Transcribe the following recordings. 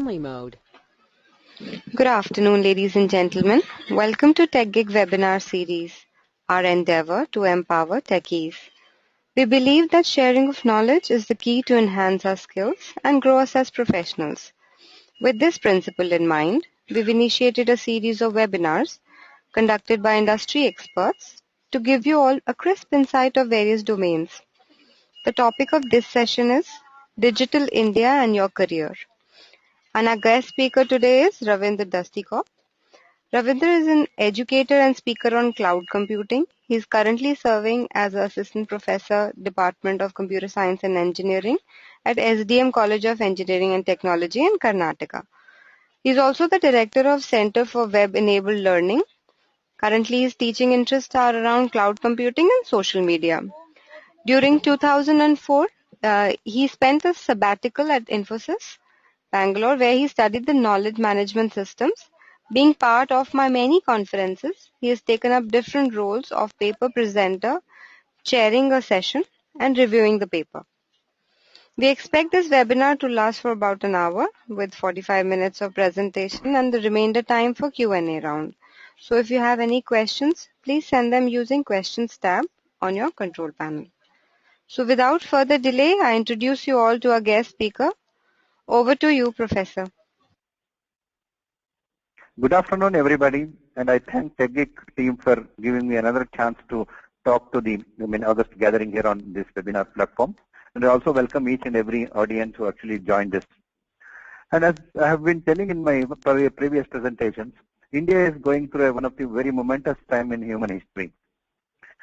only mode. Good afternoon, ladies and gentlemen. Welcome to TechGig webinar series, our endeavor to empower techies. We believe that sharing of knowledge is the key to enhance our skills and grow us as professionals. With this principle in mind, we've initiated a series of webinars conducted by industry experts to give you all a crisp insight of various domains. The topic of this session is Digital India and Your Career. And our guest speaker today is Ravindra Dastikop. Ravindra is an educator and speaker on cloud computing. He is currently serving as an assistant professor, Department of Computer Science and Engineering at SDM College of Engineering and Technology in Karnataka. He is also the director of Center for Web-Enabled Learning. Currently, his teaching interests are around cloud computing and social media. During 2004, he spent a sabbatical at Infosys, Bangalore, where he studied the knowledge management systems. Being part of my many conferences, he has taken up different roles of paper presenter, chairing a session, and reviewing the paper. We expect this webinar to last for about an hour with 45 minutes of presentation and the remainder time for Q&A round. So if you have any questions, please send them using questions tab on your control panel. So without further delay, I introduce you all to our guest speaker. Over to you, Professor. Good afternoon, everybody, and I thank TechGeek team for giving me another chance to talk to the others gathering here on this webinar platform. And I also welcome each and every audience who actually joined this. And as I have been telling in my previous presentations, India is going through one of the very momentous time in human history.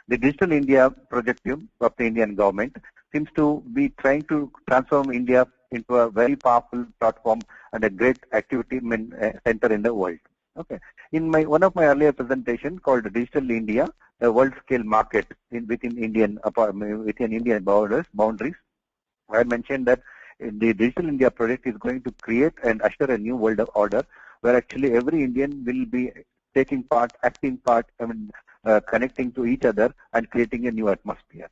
The Digital India projective of the Indian government seems to be trying to transform India into a very powerful platform and a great activity center in the world. Okay. In one of my earlier presentation called Digital India, a world scale market within Indian boundaries, I mentioned that the Digital India project is going to create and usher a new world order where actually every Indian will be taking part, acting part, connecting to each other and creating a new atmosphere.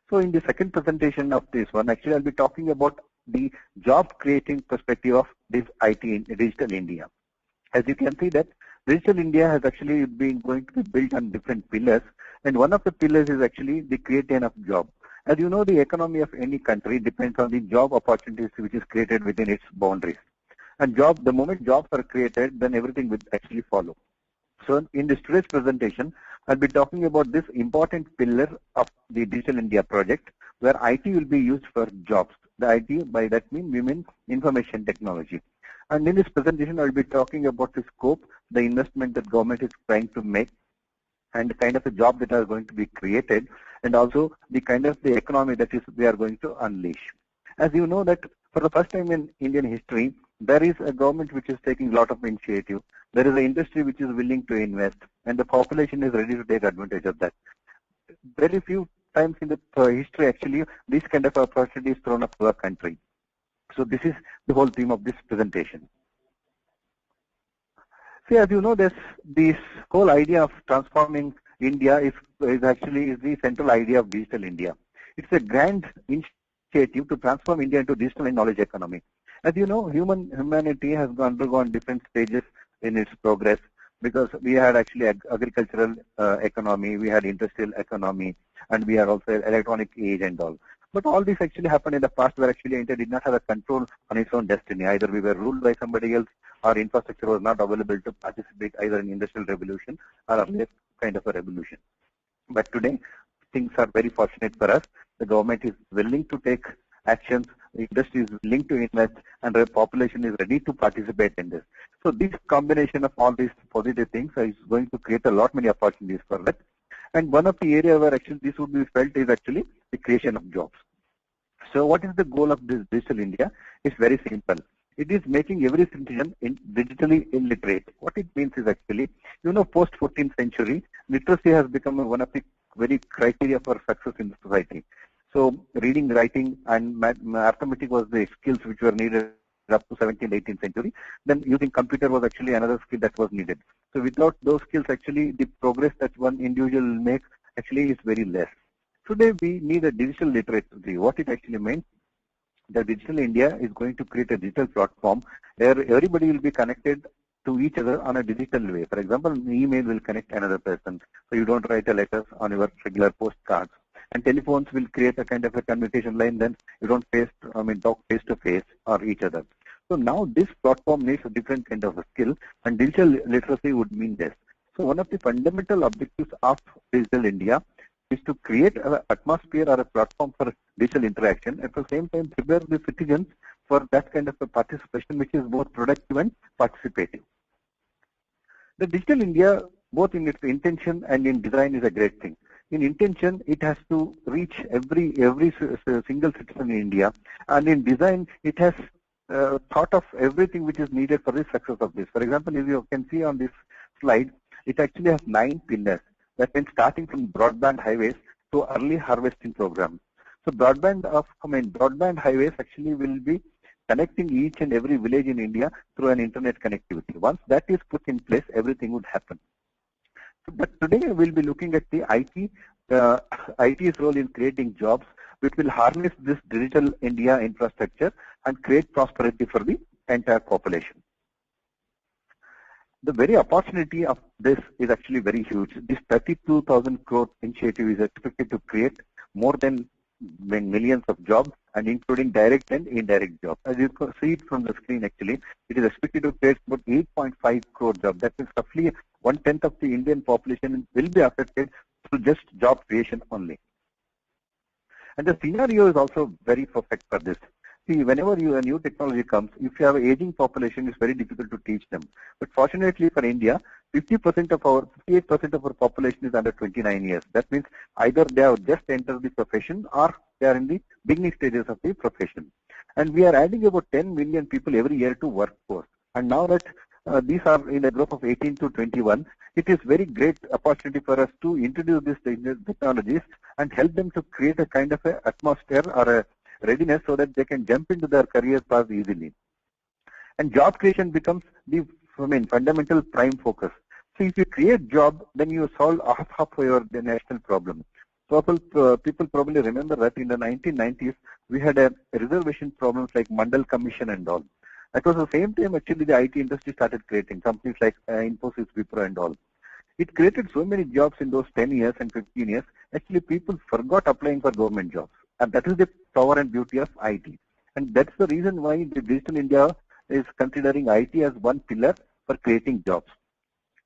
So in the second presentation of this one, actually I'll be talking about the job creating perspective of this IT in Digital India. As you can see that Digital India has actually been going to be built on different pillars, and one of the pillars is actually the creation of job. As you know, the economy of any country depends on the job opportunities which is created within its boundaries. And the moment jobs are created, then everything will actually follow. So in this today's presentation, I'll be talking about this important pillar of the Digital India project where IT will be used for jobs. The IT, by that we mean information technology. And in this presentation, I'll be talking about the scope, the investment that government is trying to make, and the kind of a job that are going to be created, and also the kind of the economy that is we are going to unleash. As you know that for the first time in Indian history, there is a government which is taking a lot of initiative. There is an industry which is willing to invest, and the population is ready to take advantage of that. Very few times in the history, actually, this kind of opportunity is thrown up to our country. So this is the whole theme of this presentation. See, as you know, this whole idea of transforming India is the central idea of Digital India. It's a grand initiative to transform India into digital and knowledge economy. As you know, humanity has undergone different stages in its progress because we had actually agricultural economy, we had industrial economy, and we had also electronic age and all. But all this actually happened in the past where actually India did not have a control on its own destiny. Either we were ruled by somebody else or infrastructure was not available to participate either in industrial revolution or other kind of a revolution. But today, things are very fortunate for us. The government is willing to take actions, the industry is willing to invest, and the population is ready to participate in this. So this combination of all these positive things is going to create a lot many opportunities for that. And one of the areas where actually this would be felt is actually the creation of jobs. So what is the goal of this Digital India? It's very simple. It is making every citizen digitally illiterate. What it means is actually, you know, post 14th century, literacy has become one of the very criteria for success in the society. So reading, writing, and arithmetic was the skills which were needed up to 17th, 18th century. Then using computer was actually another skill that was needed. So without those skills, actually the progress that one individual makes actually is very less. Today we need a digital literacy. What it actually means, The Digital India is going to create a digital platform where everybody will be connected to each other on a digital way. For example, an email will connect another person, so you don't write a letter on your regular postcards. And telephones will create a kind of a communication line, then you don't talk face to face or each other. So now this platform needs a different kind of a skill, and digital literacy would mean this. So one of the fundamental objectives of Digital India is to create an atmosphere or a platform for digital interaction, at the same time prepare the citizens for that kind of a participation which is both productive and participative. The Digital India, both in its intention and in design, is a great thing. In intention, it has to reach every single citizen in India, and in design, it has thought of everything which is needed for the success of this. For example, if you can see on this slide, it actually has 9 pillars. That means starting from broadband highways to early harvesting program. So broadband highways actually will be connecting each and every village in India through an internet connectivity. Once that is put in place, everything would happen. But today we'll be looking at the IT's role in creating jobs, which will harness this Digital India infrastructure and create prosperity for the entire population. The very opportunity of this is actually very huge. This 32,000 crore initiative is expected to create more than millions of jobs, and including direct and indirect jobs. As you can see it from the screen, actually, it is expected to create about 8.5 crore jobs. That means roughly 1/10 of the Indian population will be affected through just job creation only. And the scenario is also very perfect for this. See, whenever a new technology comes, if you have an aging population, it's very difficult to teach them. But fortunately for India, 58% of our population is under 29 years. That means either they have just entered the profession or they are in the beginning stages of the profession. And we are adding about 10 million people every year to workforce. And now that these are in a group of 18 to 21, it is very great opportunity for us to introduce these technologies and help them to create a kind of a atmosphere or a readiness so that they can jump into their career path easily. And job creation becomes the fundamental prime focus. So if you create job, then you solve half of the national problem. So people probably remember that in the 1990s, we had a reservation problems like Mandal Commission and all. That was the same time actually the IT industry started creating companies like Infosys, Wipro and all. It created so many jobs in those 10 years and 15 years. Actually, people forgot applying for government jobs. And that is the power and beauty of IT. And that's the reason why the Digital India is considering IT as one pillar for creating jobs.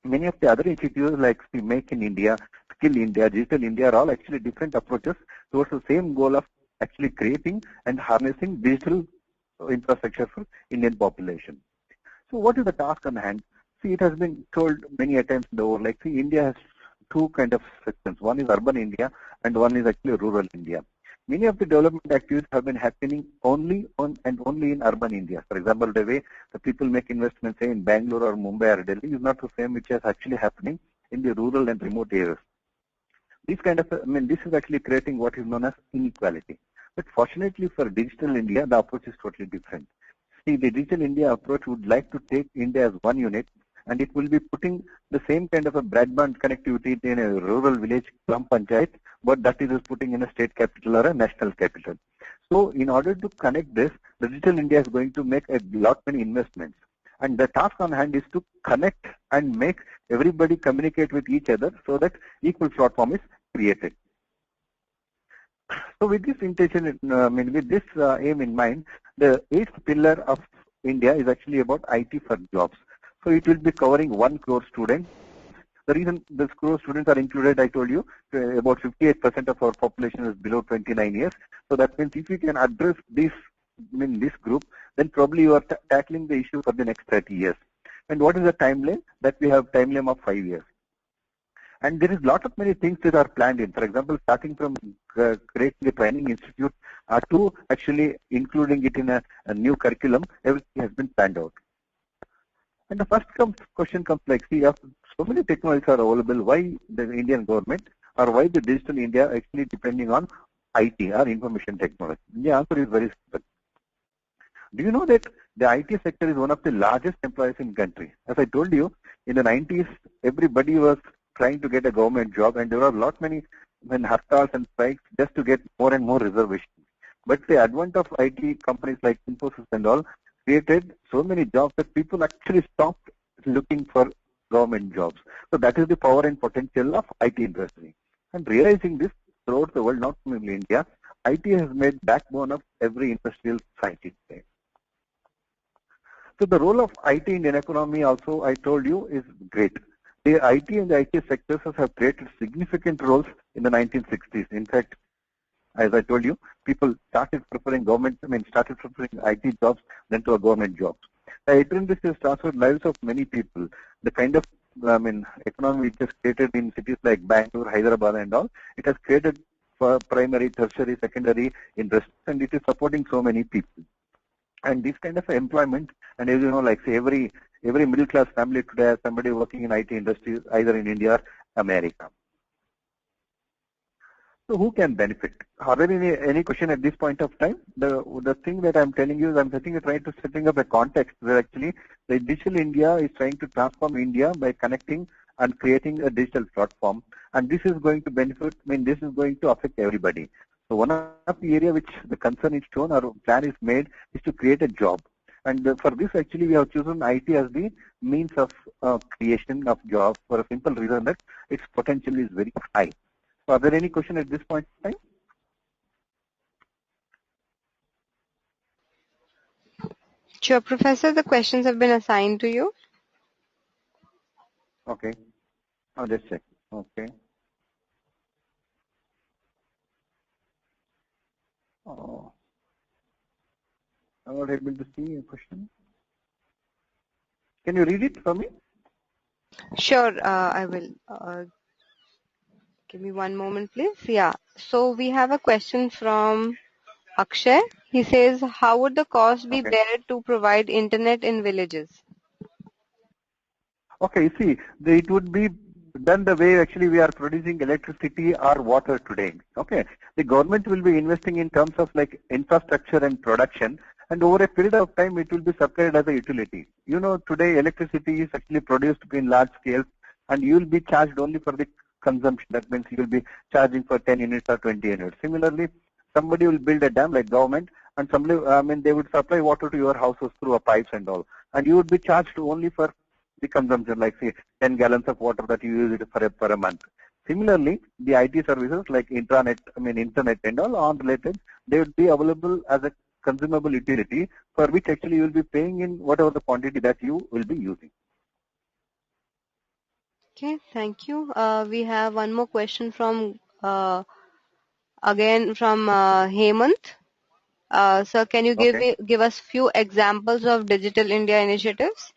Many of the other initiatives like Make in India, Skill India, Digital India are all actually different approaches towards the same goal of actually creating and harnessing digital infrastructure for Indian population. So what is the task on hand? See, it has been told many a times in the world, like see, India has two kind of sections. One is urban India and one is actually rural India. Many of the development activities have been happening only in urban India. For example, the way the people make investments, say in Bangalore or Mumbai or Delhi, is not the same which is actually happening in the rural and remote areas. This is actually creating what is known as inequality. But fortunately for Digital India, the approach is totally different. See, the Digital India approach would like to take India as one unit, and it will be putting the same kind of a broadband connectivity in a rural village Gram Panchayat, but that is putting in a state capital or a national capital. So in order to connect this, the Digital India is going to make a lot many investments. And the task on hand is to connect and make everybody communicate with each other so that equal platform is created. So with this intention, with this aim in mind, the 8th pillar of India is actually about IT for jobs. So it will be covering 1 crore students. The reason this crore students are included, I told you, about 58% of our population is below 29 years. So that means if you can address this group, then probably you are tackling the issue for the next 30 years. And what is the timeline? That we have timeline of 5 years. And there is a lot of many things that are planned in. For example, starting from creating a training institute to actually including it in a new curriculum, everything has been planned out. And the first question comes like, see, if so many technologies are available, why the Indian government or why the Digital India actually depending on IT or information technology? The answer is very simple. Do you know that the IT sector is one of the largest employers in the country? As I told you, in the 90s, everybody was trying to get a government job, and there were a lot many hartals and strikes just to get more and more reservations. But the advent of IT companies like Infosys and all created so many jobs that people actually stopped looking for government jobs. So that is the power and potential of IT industry. And realizing this throughout the world, not only India, IT has made backbone of every industrial society today. So the role of IT in Indian economy also, I told you, is great. The IT and the IT sectors have created significant roles in the 1960s. In fact, as I told you, people started preferring started preferring IT jobs than to a government jobs. The IT industry has transformed lives of many people. The kind of, economy which is created in cities like Bangalore, Hyderabad and all, it has created for primary, tertiary, secondary industries, and it is supporting so many people. And this kind of employment, and as you know, like say every middle class family today has somebody working in IT industries, either in India or America. So who can benefit? Are there any question at this point of time? The thing that I'm telling you is I'm trying to setting up a context where actually the digital India is trying to transform India by connecting and creating a digital platform, and this is going to benefit. This is going to affect everybody. So one of the area which the concern is shown or plan is made is to create a job. And for this, actually, we have chosen IT as the means of creation of jobs for a simple reason that its potential is very high. So are there any question at this point in time? Sure, Professor, the questions have been assigned to you. Okay. I'll just check. Okay. Oh, I'm not able to see a question. Can you read it for me? Sure, I will. Give me one moment, please. Yeah. So we have a question from Akshay. He says, how would the cost be Okay. bear to provide internet in villages? Okay, see, it would be done the way actually we are producing electricity or water today. Okay, the government will be investing in terms of like infrastructure and production, and over a period of time it will be supplied as a utility. You know, today electricity is actually produced in large scale, and you will be charged only for the consumption. That means you will be charging for 10 units or 20 units. Similarly, somebody will build a dam like government, and somebody, they would supply water to your houses through a pipes and all, and you would be charged only for the consumption, like say 10 gallons of water that you use it for a month. Similarly, the IT services like internet and all on related, they would be available as a consumable utility for which actually you will be paying in whatever the quantity that you will be using. Okay, thank you. We have one more question from again from Hemant. Sir, can you Okay. give us few examples of Digital India initiatives?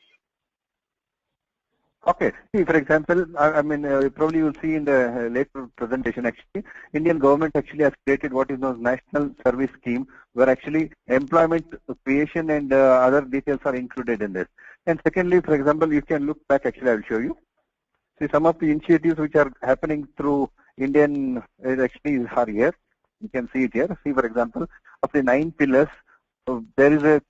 Okay. See, for example, probably you'll see in the later presentation, actually, Indian government actually has created what is known as National Service Scheme, where actually employment creation and other details are included in this. And secondly, for example, you can look back, actually, I will show you. See, some of the initiatives which are happening through Indian actually are here. You can see it here. See, for example, of the 9 pillars, there is a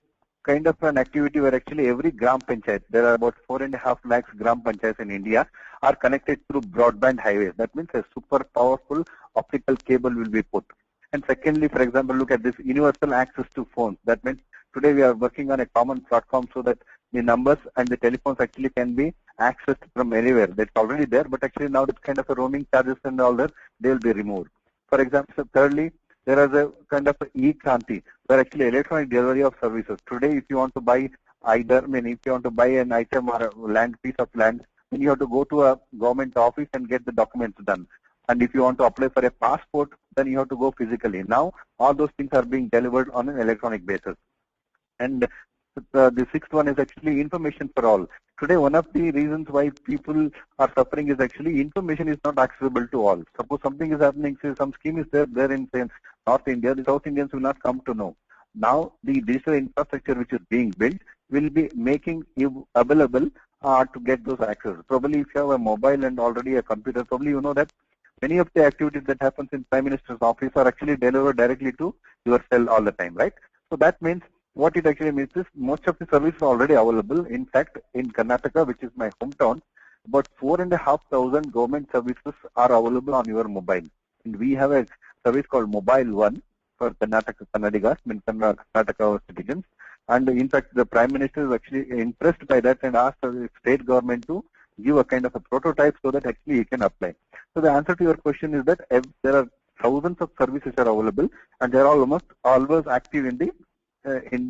kind of an activity where actually every gram panchayat, there are about 4.5 lakhs gram panchayats in India, are connected through broadband highways. That means a super powerful optical cable will be put. And secondly, for example, look at this universal access to phones. That means today we are working on a common platform so that the numbers and the telephones actually can be accessed from anywhere. That's already there, but actually now that kind of a roaming charges and all that, they will be removed. For example, so thirdly, there is a kind of e-kranti where actually electronic delivery of services. Today, if you want to buy if you want to buy an item or a piece of land, then you have to go to a government office and get the documents done. And if you want to apply for a passport, then you have to go physically. Now, all those things are being delivered on an electronic basis. And the sixth one is actually information for all. Today, one of the reasons why people are suffering is actually information is not accessible to all. Suppose something is happening, say some scheme is there in say, North India, the South Indians will not come to know. Now, the digital infrastructure which is being built will be making you available to get those access. Probably if you have a mobile and already a computer, probably you know that many of the activities that happens in Prime Minister's office are actually delivered directly to your cell all the time, right? So that means what it actually means is most of the services are already available. In fact, in Karnataka, which is my hometown, about 4,500 government services are available on your mobile. And we have a service called Mobile One, for Kannadigas, means Karnataka citizens. And in fact, the Prime Minister is actually impressed by that and asked the state government to give a kind of a prototype so that actually he can apply. So the answer to your question is that there are thousands of services are available, and they are almost always active in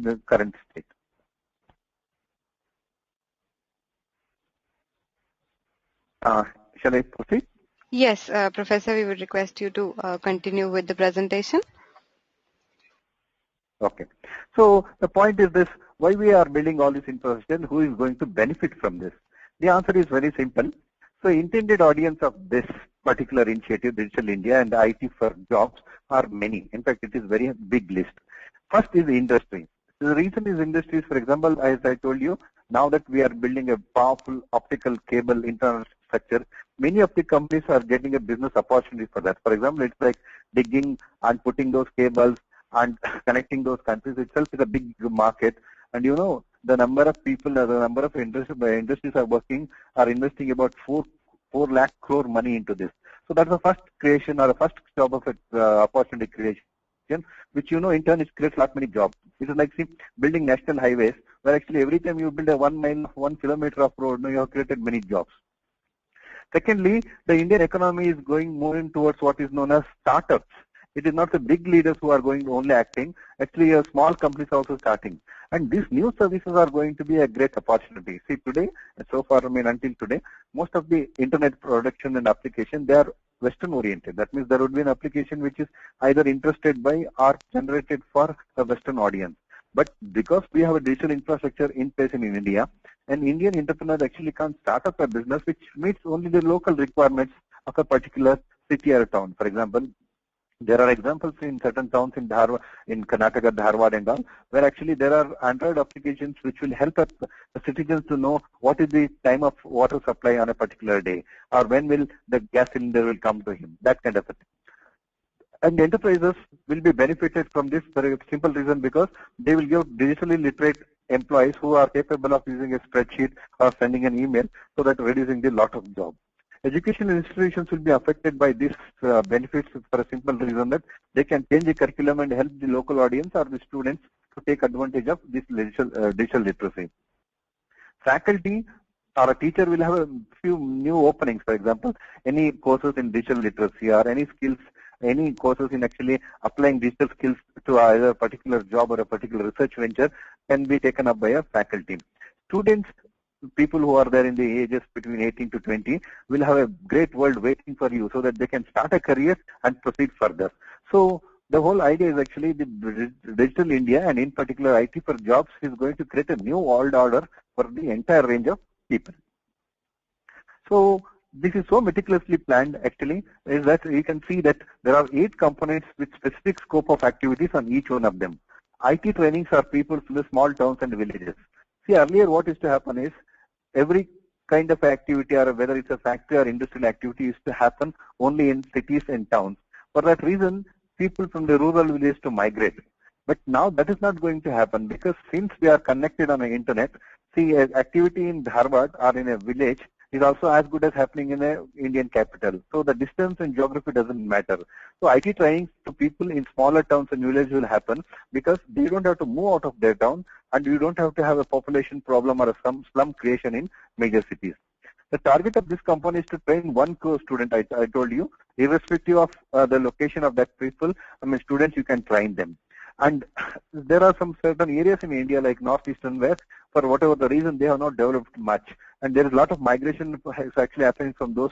the current state. Shall I proceed? Yes, Professor, we would request you to continue with the presentation. Okay. So the point is this: why we are building all this infrastructure? Who is going to benefit from this? The answer is very simple. So intended audience of this particular initiative, Digital India and IT for Jobs, are many. In fact, it is very big list. First is industry. The reason is industries, for example, as I told you, now that we are building a powerful optical cable internet structure, many of the companies are getting a business opportunity for that. For example, it's like digging and putting those cables and connecting those countries itself is a big market. And you know, the number of people, the number of industries are investing about 4 lakh crore money into this. So that's the first creation or the first job of opportunity creation, which you know in turn it creates lot many jobs. It is like building national highways, where actually every time you build a 1 mile, 1 kilometer of road, you have created many jobs. Secondly, the Indian economy is going more in towards what is known as startups. It is not the big leaders who are going to only acting. Actually, small companies are also starting. And these new services are going to be a great opportunity. See, today, so far, until today, most of the internet production and application, they are Western oriented. That means there would be an application which is either interested by or generated for a Western audience. But because we have a digital infrastructure in place in India, an Indian entrepreneur actually can't start up a business which meets only the local requirements of a particular city or town. For example, there are examples in certain towns in Dharwad, in Karnataka, Dharwad and all, where actually there are Android applications which will help the citizens to know what is the time of water supply on a particular day, or when will the gas cylinder will come to him, that kind of a thing. And enterprises will be benefited from this for a simple reason, because they will give digitally literate employees who are capable of using a spreadsheet or sending an email, so that reducing the lot of jobs. Educational institutions will be affected by these benefits for a simple reason that they can change the curriculum and help the local audience or the students to take advantage of this digital literacy. Faculty or a teacher will have a few new openings. For example, any courses in digital literacy or any skills, any courses in actually applying digital skills to either a particular job or a particular research venture can be taken up by a faculty. Students, people who are there in the ages between 18 to 20, will have a great world waiting for you, so that they can start a career and proceed further. So the whole idea is actually the Digital India, and in particular IT for Jobs, is going to create a new world order for the entire range of people. So this is so meticulously planned actually, is that you can see that there are 8 components with specific scope of activities on each one of them. IT trainings are people from the small towns and villages. See, earlier what used to happen is, every kind of activity, or whether it's a factory or industrial activity, used to happen only in cities and towns. For that reason, people from the rural villages to migrate. But now that is not going to happen, because since we are connected on the internet, see, activity in Dharwad or in a village is also as good as happening in an Indian capital. So the distance and geography doesn't matter. So IT training to people in smaller towns and villages will happen, because they don't have to move out of their town, and you don't have to have a population problem or a slum creation in major cities. The target of this company is to train 1 crore student, I told you, irrespective of the location of that people. I mean, students, you can train them. And there are some certain areas in India like northeastern, where for whatever the reason they have not developed much, and there is a lot of migration is actually happening from those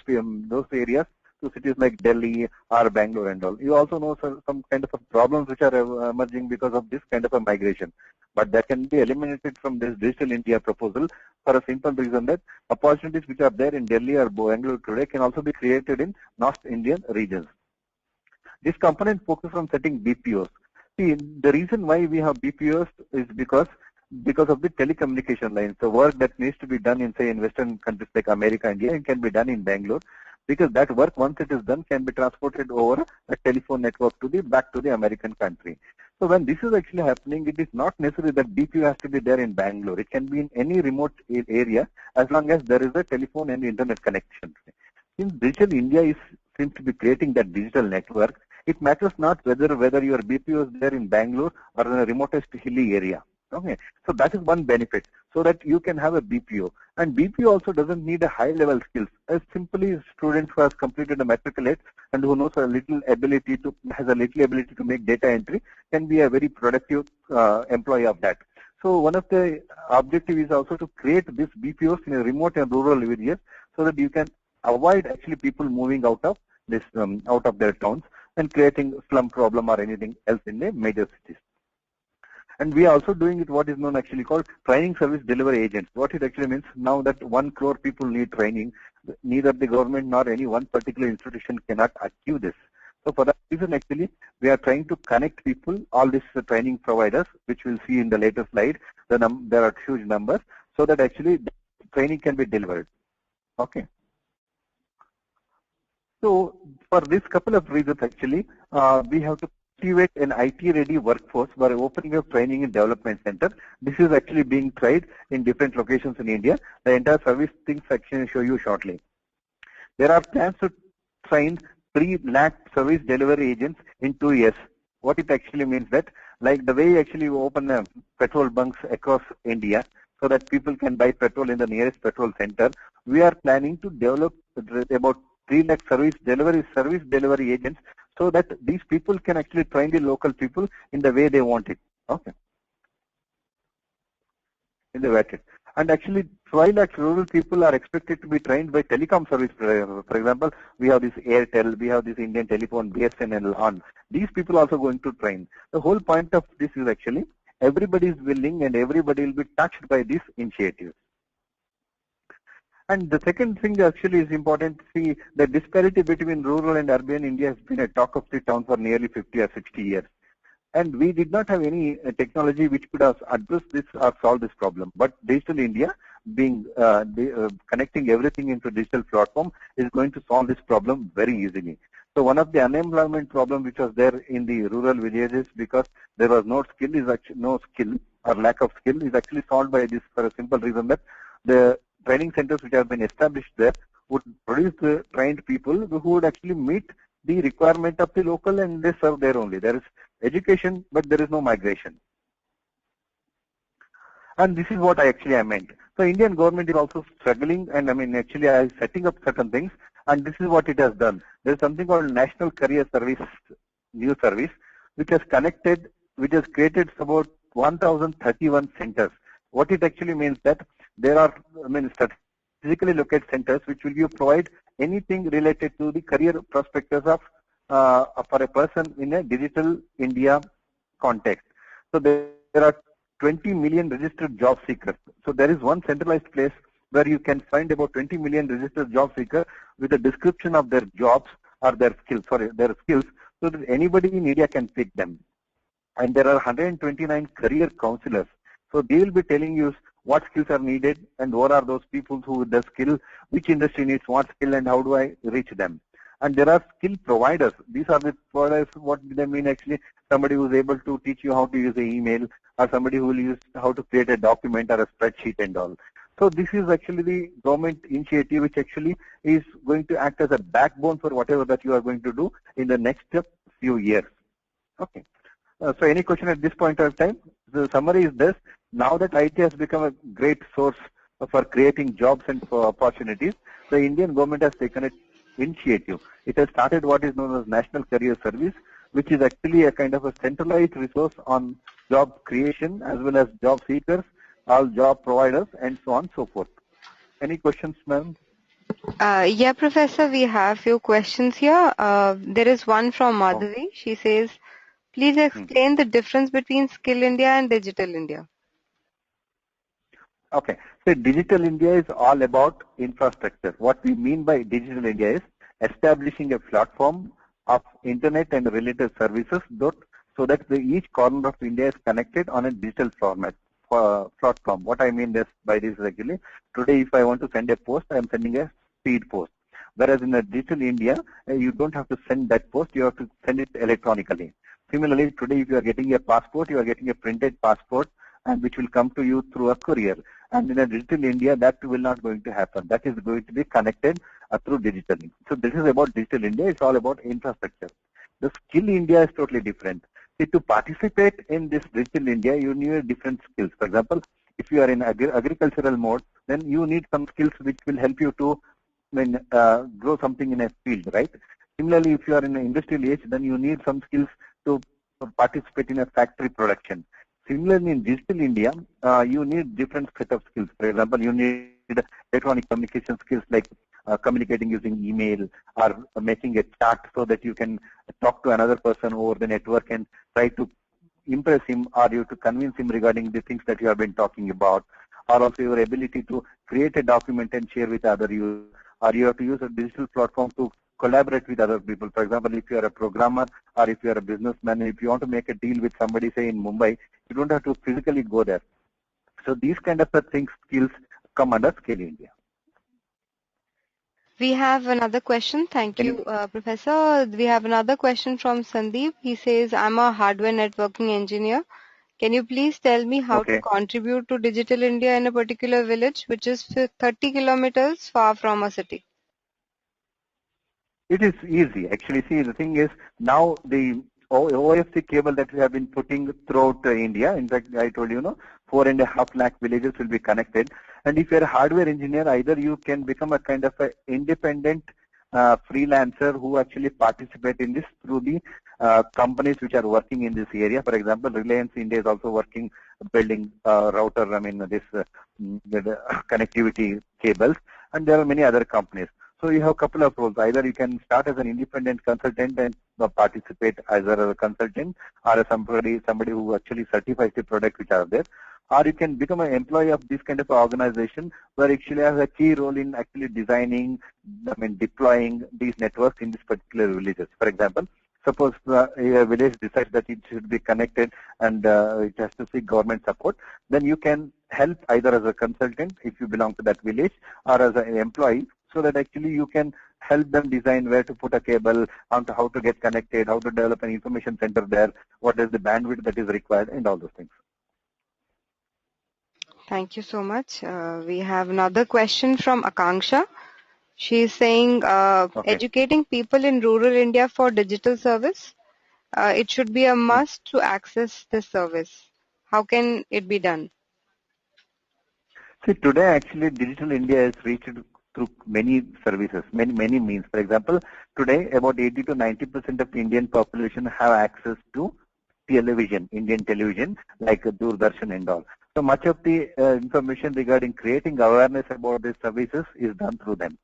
areas to cities like Delhi or Bangalore and all. You also know some kind of problems which are emerging because of this kind of a migration. But that can be eliminated from this Digital India proposal, for a simple reason that opportunities which are there in Delhi or Bangalore today can also be created in North Indian regions. This component focuses on setting BPOs. See, the reason why we have BPOs is because of the telecommunication lines. The work that needs to be done in, say, in Western countries like America, India, it can be done in Bangalore, because that work, once it is done, can be transported over a telephone network back to the American country. So when this is actually happening, it is not necessary that BPO has to be there in Bangalore. It can be in any remote area, as long as there is a telephone and internet connection. Since Digital India seems to be creating that digital network, It matters not whether your BPO is there in Bangalore or in the remotest hilly area. Okay, so that is one benefit, so that you can have a BPO. And BPO also doesn't need a high level skills. As simply students who has completed a matriculate and who knows has a little ability to make data entry can be a very productive employee of that. So one of the objective is also to create these BPOs in a remote and rural areas, so that you can avoid actually people moving out of out of their towns and creating slum problem or anything else in the major cities. And we are also doing it what is known actually called training service delivery agents. What it actually means, now that 1 crore people need training, neither the government nor any one particular institution cannot achieve this. So for that reason, actually, we are trying to connect people, all these training providers, which we'll see in the later slide. There are huge numbers, so that actually the training can be delivered. Okay. So for this couple of reasons, actually, we have to cultivate an IT-ready workforce by opening a training and development center. This is actually being tried in different locations in India. The entire service things section will show you shortly. There are plans to train 3 lakh service delivery agents in 2 years. What it actually means that, like the way actually we open petrol bunks across India so that people can buy petrol in the nearest petrol center, we are planning to develop about 3 lakh service delivery agents, so that these people can actually train the local people in the way they want it. Okay. In the way. And actually 5 lakh rural people are expected to be trained by telecom service. For example, we have this Airtel, we have this Indian Telephone, BSNL on. These people are also going to train. The whole point of this is actually everybody is willing and everybody will be touched by this initiative. And the second thing actually is important to see the disparity between rural and urban India has been a talk of the town for nearly 50 or 60 years. And we did not have any technology which could have addressed this or solved this problem. But Digital India, being connecting everything into digital platform, is going to solve this problem very easily. So one of the unemployment problem which was there in the rural villages because there was no skill or lack of skill is actually solved by this, for a simple reason that the training centers which have been established there would produce the trained people who would actually meet the requirement of the local and they serve there only. There is education, but there is no migration. And this is what I meant. So Indian government is also struggling, and actually setting up certain things, and this is what it has done. There is something called National Career Service, new service, which has created about 1,031 centers. What it actually means that there are, strategically located centers which will provide anything related to the career prospectus of for a person in a digital India context. So there are 20 million registered job seekers. So there is one centralized place where you can find about 20 million registered job seekers with a description of their jobs or their skills, so that anybody in India can pick them. And there are 129 career counselors. So they will be telling you what skills are needed and what are those people who with the skill, which industry needs what skill and how do I reach them. And there are skill providers. These are the providers, what they mean actually, somebody who is able to teach you how to use the email or somebody who will use how to create a document or a spreadsheet and all. So this is actually the government initiative which actually is going to act as a backbone for whatever that you are going to do in the next few years. Okay. So any question at this point of time? The summary is this. Now that IT has become a great source for creating jobs and for opportunities, the Indian government has taken an initiative. It has started what is known as National Career Service, which is actually a kind of a centralized resource on job creation as well as job seekers, all job providers, and so on and so forth. Any questions, ma'am? Yeah, Professor, we have few questions here. There is one from Madhavi. She says, please explain the difference between Skill India and Digital India. Okay. So Digital India is all about infrastructure. What we mean by Digital India is establishing a platform of internet and related services so that each corner of India is connected on a digital platform. What I mean by this is actually, today if I want to send a post, I am sending a speed post. Whereas in a Digital India, you don't have to send that post, you have to send it electronically. Similarly, today if you are getting a passport, you are getting a printed passport, and which will come to you through a courier. And in a Digital India, that will not going to happen. That is going to be connected through digital. So this is about Digital India. It's all about infrastructure. The skill India is totally different. See, to participate in this digital India, you need different skills. For example, if you are in agricultural mode, then you need some skills which will help you to grow something in a field, right? Similarly, if you are in an industrial age, then you need some skills to participate in a factory production. Similarly, in digital India, you need different set of skills. For example, you need electronic communication skills like communicating using email or making a chat so that you can talk to another person over the network and try to impress him or you to convince him regarding the things that you have been talking about, or also your ability to create a document and share with other users, or you have to use a digital platform to collaborate with other people. For example, if you are a programmer or if you are a businessman, if you want to make a deal with somebody, say in Mumbai, you don't have to physically go there. So these kind of things, skills come under Scale India. We have another question. Thank Can you, you, Professor. We have another question from Sandeep. He says, I'm a hardware networking engineer. Can you please tell me how to okay. contribute to Digital India in a particular village which is 30 kilometers far from a city? It is easy. Actually, see, the thing is, now the OFC cable that we have been putting throughout India, in fact, I told you, 4.5 lakh villages will be connected. And if you're a hardware engineer, either you can become a kind of a independent freelancer who actually participate in this through the companies which are working in this area. For example, Reliance India is also working, building router, the connectivity cables, and there are many other companies. So you have a couple of roles. Either you can start as an independent consultant and participate either as a consultant or as somebody who actually certifies the product which are there. Or you can become an employee of this kind of organization where actually has a key role in actually designing, deploying these networks in this particular villages. For example, suppose a village decides that it should be connected and it has to seek government support, then you can help either as a consultant if you belong to that village or as an employee, so that actually you can help them design where to put a cable, on how to get connected, how to develop an information center there, what is the bandwidth that is required, and all those things. Thank you so much. We have another question from Akanksha. She is saying, Okay. educating people in rural India for digital service, it should be a must to access this service. How can it be done? See, today actually Digital India is reached through many services, many means. For example, today about 80 to 90% of Indian population have access to television, Indian television, like Doordarshan and all. So much of the information regarding creating awareness about these services is done through them.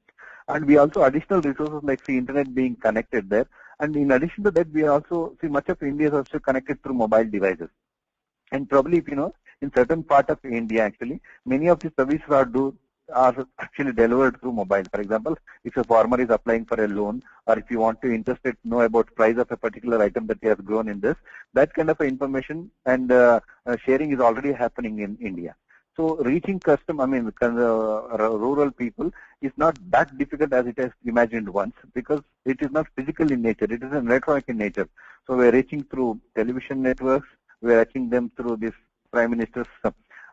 And we also additional resources like the internet being connected there. And in addition to that, we also see much of India is also connected through mobile devices. And probably, if you know, in certain part of India, actually, many of the services are actually delivered through mobile. For example, if a farmer is applying for a loan, or if you want to interested know about price of a particular item that he has grown in this, that kind of information and sharing is already happening in India. So reaching rural people is not that difficult as it is imagined once, because it is not physical in nature, it is electronic in nature. So we are reaching through television networks, we are reaching them through this Prime Minister's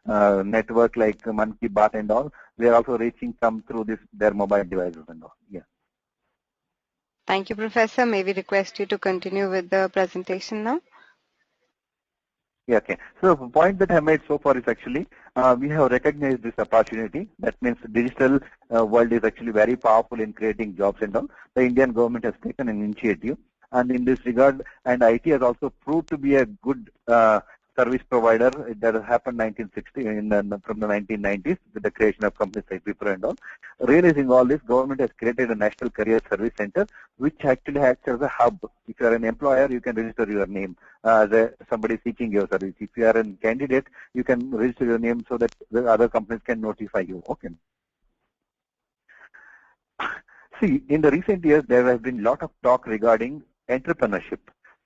network like Man Ki Baat and all. We are also reaching some through their mobile devices and all. Yeah. Thank you, Professor. May we request you to continue with the presentation now? Yeah, okay. So the point that I made so far is actually we have recognized this opportunity. That means the digital world is actually very powerful in creating jobs and all. The Indian government has taken an initiative, and in this regard, and IT has also proved to be a good service provider. That happened 1960 from the 1990s with the creation of companies like Wipro and all. Realizing all this, government has created a National Career Service Center, which actually acts as a hub. If you are an employer, you can register your name as somebody seeking your service. If you are a candidate, you can register your name so that the other companies can notify you. Okay. See, in the recent years, there has been a lot of talk regarding entrepreneurship.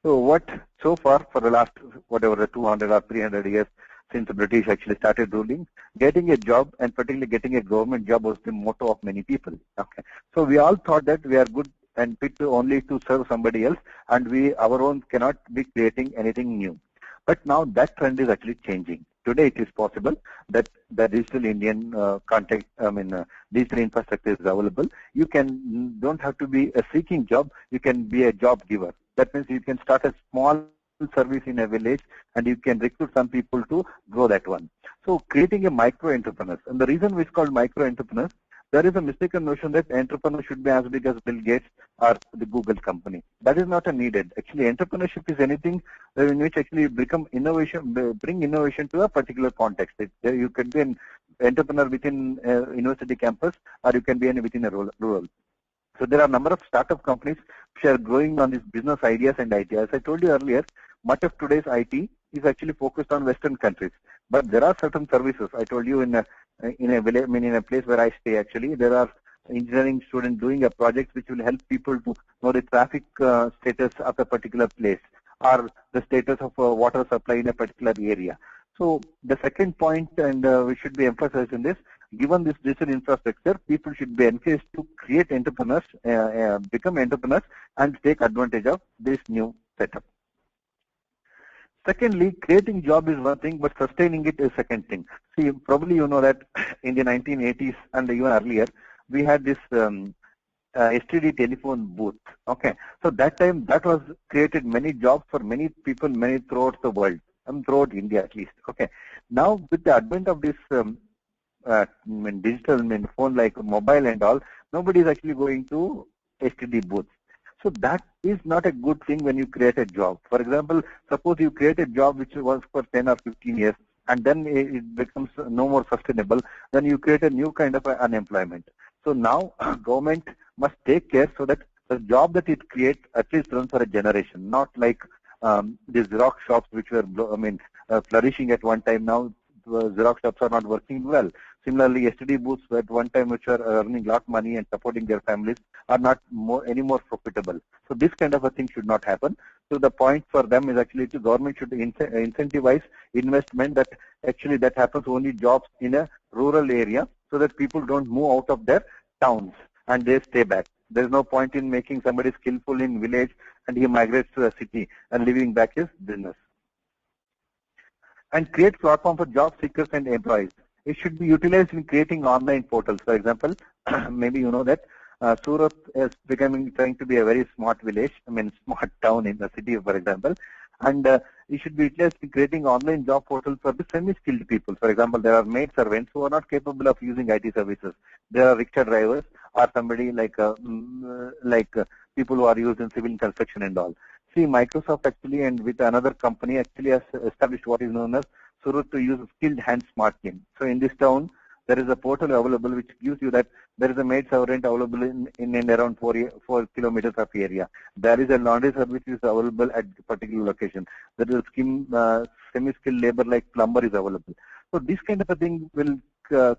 So far, for the last, 200 or 300 years, since the British actually started ruling, getting a job, and particularly getting a government job, was the motto of many people. Okay. So we all thought that we are good and fit only to serve somebody else, and our own cannot be creating anything new. But now that trend is actually changing. Today it is possible that the digital Indian digital infrastructure is available. You don't have to be a seeking job, you can be a job giver. That means you can start a small service in a village and you can recruit some people to grow that one. So creating a micro-entrepreneurs. And the reason it's called micro-entrepreneurs, there is a mistaken notion that entrepreneur should be as big as Bill Gates or the Google company. That is not a needed. Actually, entrepreneurship is anything in which actually become innovation, bring innovation to a particular context. You can be an entrepreneur within a university campus, or you can be within a rural. So there are a number of startup companies which are growing on these business ideas and ideas. As I told you earlier, much of today's IT is actually focused on Western countries. But there are certain services. I told you in a village, in a place where I stay actually, there are engineering students doing a project which will help people to know the traffic status of a particular place or the status of water supply in a particular area. So the second point, and we should be emphasizing this, given this digital infrastructure, people should be encouraged to create entrepreneurs, become entrepreneurs, and take advantage of this new setup. Secondly, creating job is one thing, but sustaining it is second thing. See, probably you know that in the 1980s and even earlier, we had this STD telephone booth. Okay, so that time that was created many jobs for many people, many throughout the world, throughout India at least. Okay, now with the advent of this digital phone like mobile and all, nobody is actually going to STD booths. So that is not a good thing when you create a job. For example, suppose you create a job which was for 10 or 15 years and then it becomes no more sustainable, then you create a new kind of unemployment. So now government must take care so that the job that it creates at least runs for a generation, not like these Xerox shops which were flourishing at one time. Now Xerox shops are not working well. Similarly, STD booths at one time which are earning a lot of money and supporting their families are not any more profitable. So this kind of a thing should not happen. So the point for them is actually the government should incentivize investment that actually that happens only jobs in a rural area so that people don't move out of their towns and they stay back. There's no point in making somebody skillful in village and he migrates to a city and leaving back his business. And create platform for job seekers and employees. It should be utilized in creating online portals. For example, maybe you know that Surat is trying to be a very smart village, smart town in the city, for example. And it should be utilized in creating online job portals for the semi-skilled people. For example, there are maid servants who are not capable of using IT services. There are rickshaw drivers or somebody like people who are used in civil construction and all. See, Microsoft actually and with another company actually has established what is known as Surat to use skilled hand smart team. So in this town, there is a portal available which gives you that there is a maid servant available in around 4 kilometers of area. There is a laundry service is available at a particular location. There is a semi-skilled labor like plumber is available. So this kind of a thing will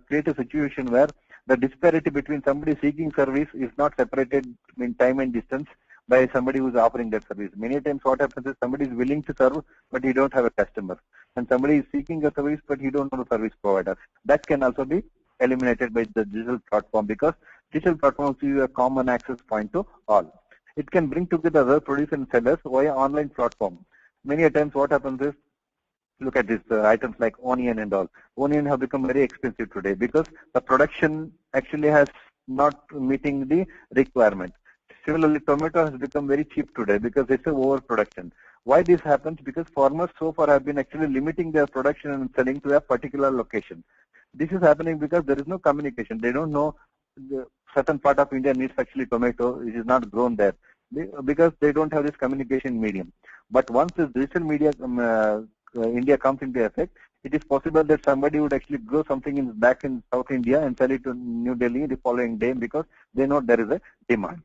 create a situation where the disparity between somebody seeking service is not separated in time and distance by somebody who is offering that service. Many times what happens is somebody is willing to serve, but he don't have a customer. And somebody is seeking a service, but he don't know the service provider. That can also be eliminated by the digital platform because digital platforms give you a common access point to all. It can bring together other producers and sellers via online platform. Many times what happens is, look at these items like onion and all. Onion have become very expensive today because the production actually has not meeting the requirement. Similarly, tomato has become very cheap today because it's an overproduction. Why this happens? Because farmers so far have been actually limiting their production and selling to a particular location. This is happening because there is no communication. They don't know the certain part of India needs actually tomato. It is not grown there because they don't have this communication medium. But once this digital media India comes into effect, it is possible that somebody would actually grow something back in South India and sell it to New Delhi the following day because they know there is a demand.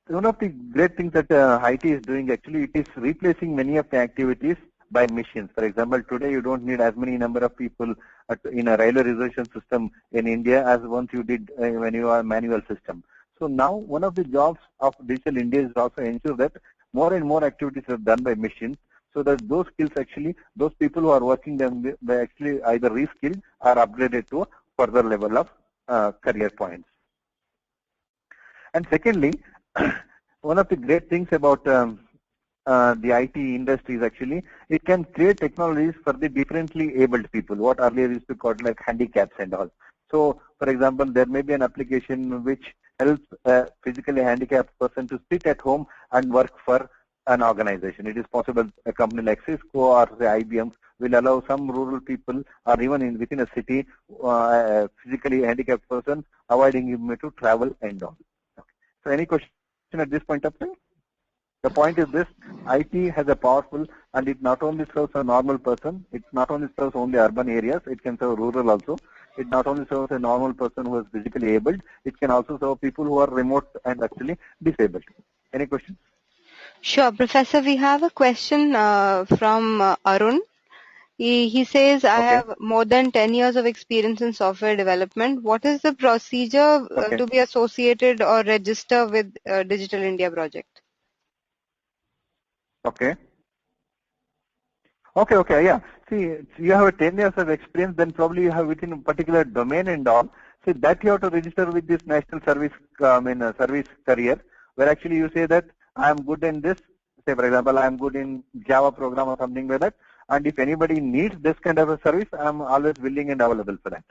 One of the great things that IT is doing actually, it is replacing many of the activities by machines. For example, today you don't need as many number of people in a railway reservation system in India as once you did when you are a manual system. So now one of the jobs of Digital India is also ensure that more and more activities are done by machines so that those skills actually, those people who are working them, they actually either reskilled or upgraded to a further level of career points. And secondly, one of the great things about the IT industry is actually it can create technologies for the differently abled people, what earlier used to call like handicaps and all. So, for example, there may be an application which helps a physically handicapped person to sit at home and work for an organization. It is possible a company like Cisco or say IBM will allow some rural people or even within a city, a physically handicapped person, avoiding him to travel and all. Okay. So any question at this point of time? The point is this, IT has a powerful, and it not only serves a normal person, it not only serves only urban areas, it can serve rural also. It not only serves a normal person who is physically able, it can also serve people who are remote and actually disabled. Any questions? Sure, Professor. We have a question from Arun. He says, I Okay, have more than 10 years of experience in software development. What is the procedure okay, to be associated or register with Digital India project? okay. Okay, yeah. See, you have a 10 years of experience, then probably you have within a particular domain and all. See, that you have to register with this national service, service career, where actually you say that I am good in this. Say, for example, I am good in Java program or something like that. And if anybody needs this kind of a service, I am always willing and available for that.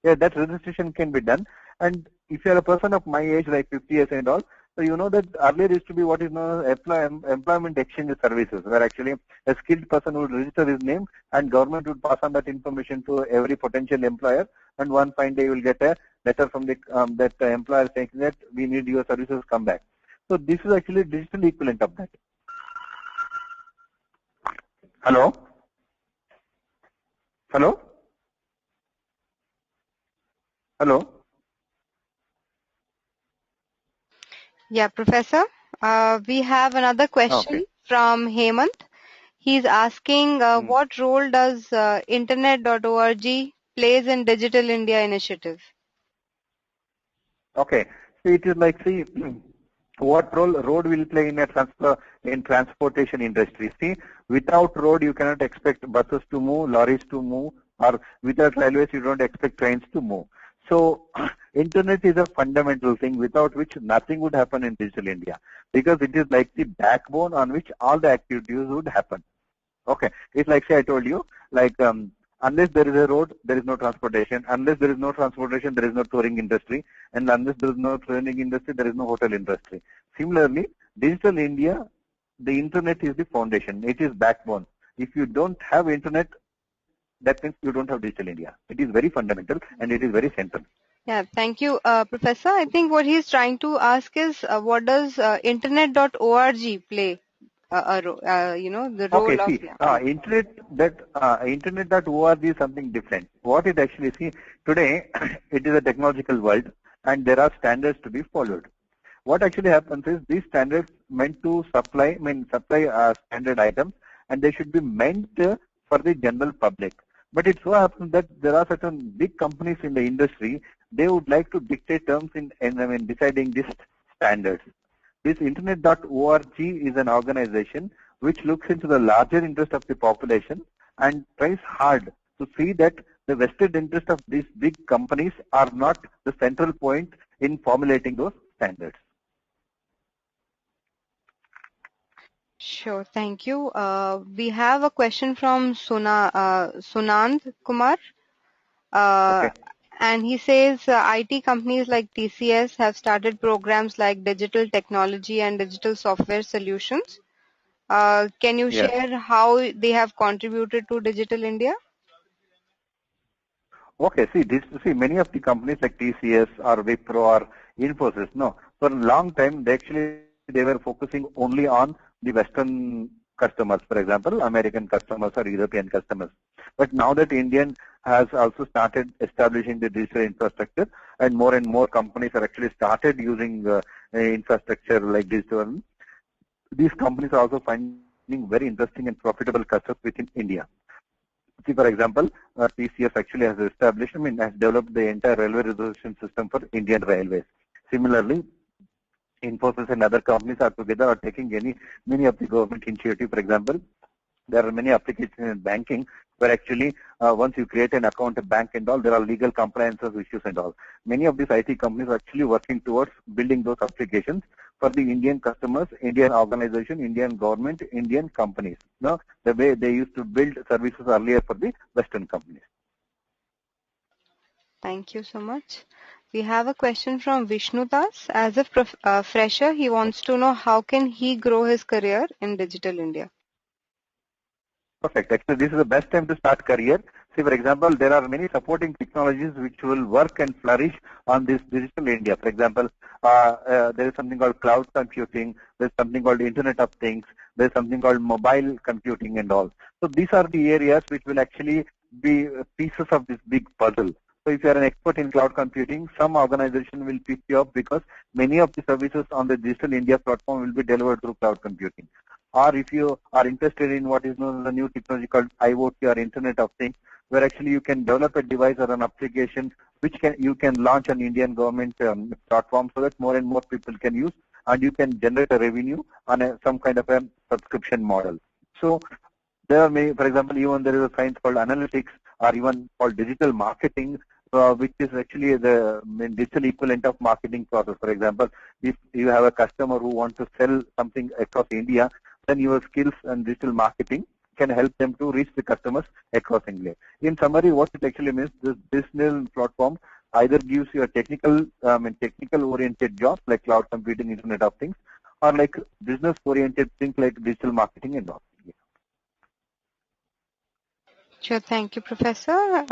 Yeah, that registration can be done. And if you are a person of my age, like 50 years and all, so you know that earlier used to be what is known as employment exchange services, where actually a skilled person would register his name and government would pass on that information to every potential employer, and one fine day you will get a letter from the that employer saying that we need your services, come back. So this is actually digital equivalent of that. Hello? Hello? Hello? Yeah, Professor. We have another Okay. question from Hemant. He's asking, Hmm. what role does internet.org plays in Digital India initiative? Okay. See, it is like, see, what role road will play in a transportation industry. See, without road, you cannot expect buses to move, lorries to move, or without railways, you don't expect trains to move. So, internet is a fundamental thing without which nothing would happen in digital India, because it is like the backbone on which all the activities would happen. Okay. It's like, say, I told you, like, unless there is a road, there is no transportation. Unless there is no transportation, there is no touring industry. And unless there is no touring industry, there is no hotel industry. Similarly, digital India, the internet is the foundation. It is backbone. If you don't have internet, that means you don't have digital India. It is very fundamental and it is very central. Yeah, thank you, Professor. I think what he's trying to ask is, what does internet.org play the Okay, role of, see, yeah. internet.org is something different. What it actually, see, today it is a technological world and there are standards to be followed. What actually happens is these standards meant to supply standard items, and they should be meant for the general public. But it so happens that there are certain big companies in the industry, they would like to dictate terms in deciding these standards. This internet.org is an organization which looks into the larger interest of the population and tries hard to see that the vested interest of these big companies are not the central point in formulating those standards. Sure, thank you. We have a question from Sunand Kumar. Uh, Okay. and he says IT companies like TCS have started programs like digital technology and digital software solutions. Can you Yes. share how they have contributed to Digital India? Okay. See, many of the companies like TCS or Wipro or Infosys, no, for a long time, they were focusing only on the Western customers, for example, American customers or European customers. But now that Indian has also started establishing the digital infrastructure, and more companies are actually started using infrastructure like digital, these companies are also finding very interesting and profitable customers within India. See, for example, TCS actually has established, has developed the entire railway reservation system for Indian Railways. Similarly, Infosys and other companies are together are taking many of the government initiative. For example, there are many applications in banking where actually once you create an account, a bank and all, there are legal compliances issues and all. Many of these IT companies are actually working towards building those applications for the Indian customers, Indian organization, Indian government, Indian companies. Now, the way they used to build services earlier for the Western companies. Thank you so much. We have a question from Vishnu Das. As a fresher, he wants to know how can he grow his career in Digital India. Perfect. Actually, this is the best time to start career. See, for example, there are many supporting technologies which will work and flourish on this digital India. For example, there is something called cloud computing. There's something called Internet of Things. There's something called mobile computing and all. So these are the areas which will actually be pieces of this big puzzle. So if you are an expert in cloud computing, some organization will pick you up because many of the services on the Digital India platform will be delivered through cloud computing. Or if you are interested in what is known as the new technology called IoT or Internet of Things, where actually you can develop a device or an application which you can launch on Indian government platform so that more and more people can use, and you can generate a revenue on some kind of a subscription model. So there are many, for example, even there is a science called analytics or even called digital marketing, which is actually the digital equivalent of marketing process. For example, if you have a customer who wants to sell something across India, then your skills and digital marketing can help them to reach the customers across India. In summary, what it actually means, this digital platform either gives you a technical-oriented jobs like cloud computing, Internet of Things, or like business-oriented things like digital marketing and all. Sure, thank you, Professor.